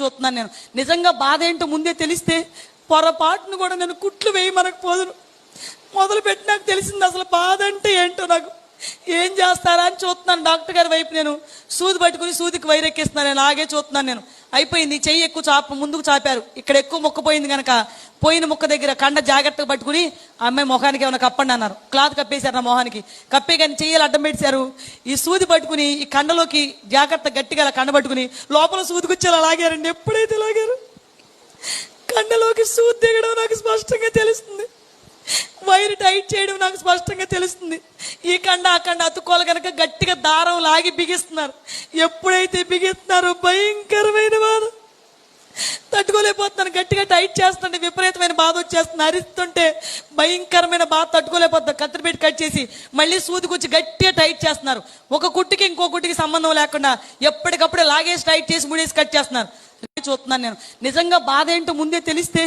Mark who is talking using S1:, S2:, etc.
S1: చూస్తున్నాను నేను. నిజంగా బాధ ఏంటో ముందే తెలిస్తే పొరపాటును కూడా నేను కుట్లు వేయమనకు పోదును. మొదలు పెట్టి నాకు తెలిసింది అసలు బాధ అంటే ఏంటో. నాకు ఏం చేస్తారా అని చూస్తున్నాను. డాక్టర్ గారి వైపు నేను సూది పట్టుకుని సూదికి వైరెక్కిస్తున్నాను. నేను ఆగే చూస్తున్నాను. నేను అయిపోయింది, చెయ్యి ఎక్కువ ముందుకు చాపారు. ఇక్కడ ఎక్కువ మొక్కపోయింది కనుక పోయిన ముక్క దగ్గర కండ జాగ్రత్తగా పట్టుకుని ఆ అమ్మాయి మొహానికి ఏమైనా కప్పండి అన్నారు. క్లాత్ కప్పేశారు నా మొహానికి. కప్పే కానీ చెయ్యాలి అడ్డం పెట్టారు. ఈ సూది పట్టుకుని ఈ కండలోకి జాగ్రత్త గట్టిగా అలా కండ పట్టుకుని లోపల సూదికి వచ్చేలా లాగారండి. ఎప్పుడైతే లాగారు కండలోకి సూది దిగడం నాకు స్పష్టంగా తెలుస్తుంది. వైరు టైట్ చేయడం నాకు స్పష్టంగా తెలుస్తుంది. ఈ కండ ఆ కండ అతుక్కోవాలి కనుక గట్టిగా దారం లాగి బిగిస్తున్నారు. ఎప్పుడైతే బిగిస్తున్నారో భయంకరమైన బాధ తట్టుకోలేకపోతున్నాను. గట్టిగా టైట్ చేస్తుంటే విపరీతమైన బాధ వచ్చేస్తుంది. అరిస్తుంటే భయంకరమైన బాధ తట్టుకోలేకపోతున్నారు. కత్తిరి పెట్టి కట్ చేసి మళ్ళీ సూదికొచ్చి గట్టిగా టైట్ చేస్తున్నారు. ఒక కుట్టికి ఇంకో కుట్టికి సంబంధం లేకుండా ఎప్పటికప్పుడే లాగేసి టైట్ చేసి ముడేసి కట్ చేస్తున్నారు. చూస్తున్నాను నేను. నిజంగా బాధ ఏంటో ముందే తెలిస్తే